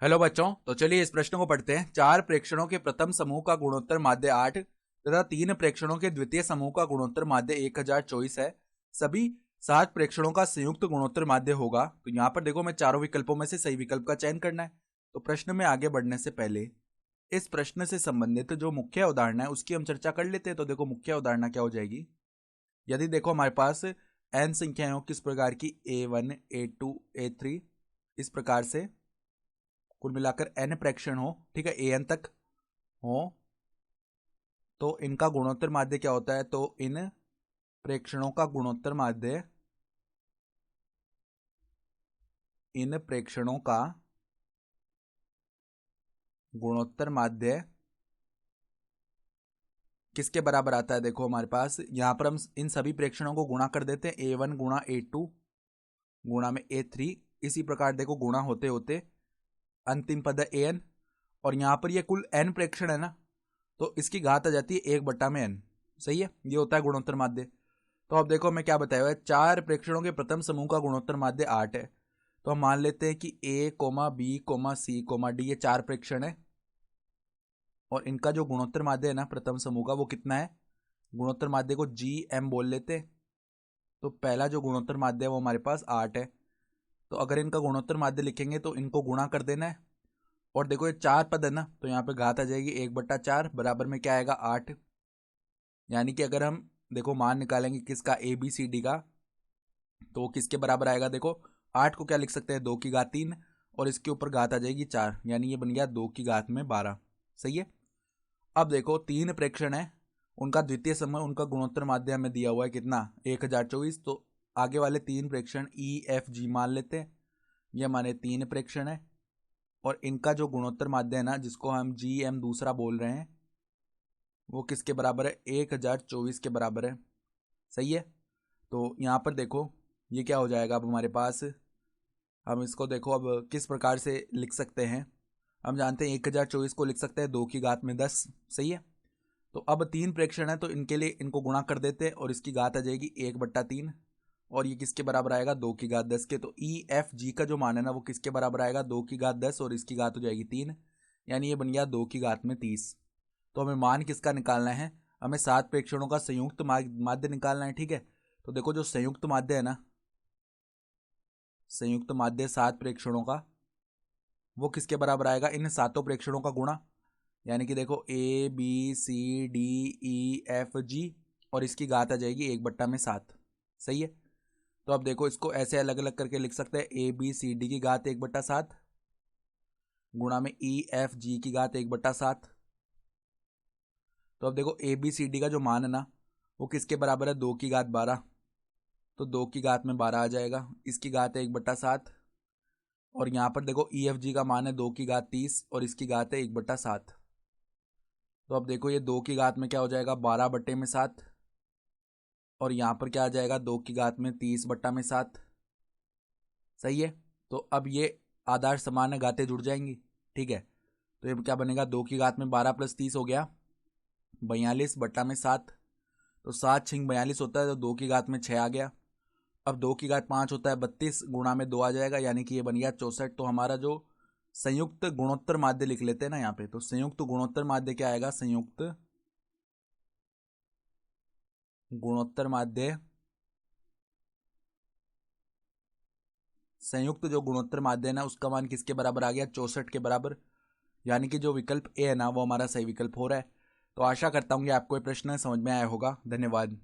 Hello बच्चों, तो चलिए इस प्रश्न को पढ़ते हैं। चार प्रेक्षणों के प्रथम समूह का गुणोत्तर माध्य 8 तथा तीन प्रेक्षणों के द्वितीय समूह का गुणोत्तर माध्य 1024 है। सभी 7 प्रेक्षणों का संयुक्त गुणोत्तर माध्य होगा। तो यहाँ पर देखो, मैं चारों विकल्पों में से सही विकल्प का चयन करना है। तो प्रश्न में आगे बढ़ने से पहले इस प्रश्न से संबंधित जो मुख्य उदाहरण है उसकी हम चर्चा कर लेते हैं। तो देखो, मुख्य उदाहरण क्या हो जाएगी। यदि देखो हमारे पास n संख्याएं हो किस प्रकार की, a1 a2 a3, इस प्रकार से कुल मिलाकर n प्रेक्षण हो, ठीक है, an तक हो, तो इनका गुणोत्तर माध्य क्या होता है। तो इन प्रेक्षणों का गुणोत्तर माध्य, इन प्रेक्षणों का गुणोत्तर माध्य किसके बराबर आता है। देखो हमारे पास यहां पर हम इन सभी प्रेक्षणों को गुणा कर देते हैं, a1 गुणा a2 गुणा में a3। इसी प्रकार देखो गुणा होते होते अंतिम पद है an, और यहां पर ये कुल n प्रेक्षण है ना, तो इसकी घात आ जाती है 1/n। सही है, ये होता है गुणोत्तर माध्य। तो अब देखो मैं क्या बताया हुआ है, चार प्रेक्षणों के प्रथम समूह का गुणोत्तर माध्य 8 है। तो हम मान लेते हैं कि a, b, c, d ये चार प्रेक्षण है, और इनका जो गुणोत्तर माध्य है ना प्रथम समूह का, वो कितना है। गुणोत्तर माध्य को gm बोल लेते हैं। तो पहला जो गुणोत्तर माध्य है वो हमारे पास 8 है। तो अगर इनका गुणोत्तर माध्य लिखेंगे तो इनको गुणा कर देना है, और देखो ये चार पद है ना, तो यहाँ पे घात आ जाएगी 1/4 बराबर में क्या आएगा 8। यानी कि अगर हम देखो मान निकालेंगे किसका, ए बी सी डी का, तो वो किसके बराबर आएगा। देखो 8 को क्या लिख सकते हैं, 2 की घात 3, और इसके ऊपर घात आ जाएगी 4, यानी ये बन गया 2 की घात में 12। सही है। अब देखो तीन प्रेक्षण है, उनका द्वितीय समय, उनका गुणोत्तर माध्य हमें दिया हुआ है कितना, 1024। तो आगे वाले तीन प्रेक्षण ई एफ जी मान लेते हैं, ये हमारे तीन प्रेक्षण है, और इनका जो गुणोत्तर माध्य है ना, जिसको हम जी एम दूसरा बोल रहे हैं, वो किसके बराबर है, 1024 के बराबर है। सही है। तो यहाँ पर देखो ये क्या हो जाएगा अब हमारे पास, हम इसको देखो अब किस प्रकार से लिख सकते हैं। हम जानते हैं 1024 को लिख सकते हैं 2 की घात में 10। सही है। तो अब तीन प्रेक्षण है, तो इनके लिए इनको गुणा कर देते हैं, और इसकी घात आ जाएगी 1/3, और ये किसके बराबर आएगा, 2 की घात 10 के। तो ई एफ जी का जो मान है ना, वो किसके बराबर आएगा, 2 की घात 10, और इसकी घात हो जाएगी 3, यानी ये बन गया 2 की घात में 30। तो हमें मान किसका निकालना है, हमें 7 प्रेक्षणों का संयुक्त माध्य निकालना है। ठीक है। तो देखो जो संयुक्त माध्य है ना, संयुक्त माध्य 7 प्रेक्षणों का, वो किसके बराबर आएगा, इन सातों प्रेक्षणों का गुणा। यानी कि देखो A B C D E F G, और इसकी घात आ जाएगी 1/7। सही है। तो अब देखो इसको ऐसे अलग अलग करके लिख सकते हैं, ए बी सी डी की घात 1/7 गुणा में ई एफ जी की घात 1/7। तो अब देखो ए बी सी डी का जो मान है ना, वो किसके बराबर है, 2 की घात 12। तो 2 की घात में 12 आ जाएगा, इसकी घात है 1/7, और यहाँ पर देखो ई एफ जी का मान है 2 की घात 30, और इसकी घात है 1/7। तो अब देखो ये 2 की घात में क्या हो जाएगा, 12/7, और यहाँ पर क्या आ जाएगा, 2 की घात में 30/7। सही है। तो अब ये आधार समान है, घातें जुड़ जाएंगी। ठीक है। तो ये क्या बनेगा, 2 की घात में 12 + 30 हो गया 42/7। तो 7×6 = 42 होता है, तो 2 की घात में 6 आ गया। अब 2 की घात 5 होता है 32, गुणा में 2 आ जाएगा, यानी कि ये बन गया 64। तो हमारा जो संयुक्त गुणोत्तर माध्य लिख लेते हैं ना यहाँ पे, तो संयुक्त गुणोत्तर माध्य क्या आएगा, संयुक्त गुणोत्तर माध्य, संयुक्त जो गुणोत्तर माध्य है ना, उसका मान किसके बराबर आ गया, 64 के बराबर। यानी कि जो विकल्प ए है ना, वो हमारा सही विकल्प हो रहा है। तो आशा करता हूँ कि आपको ये प्रश्न समझ में आया होगा। धन्यवाद।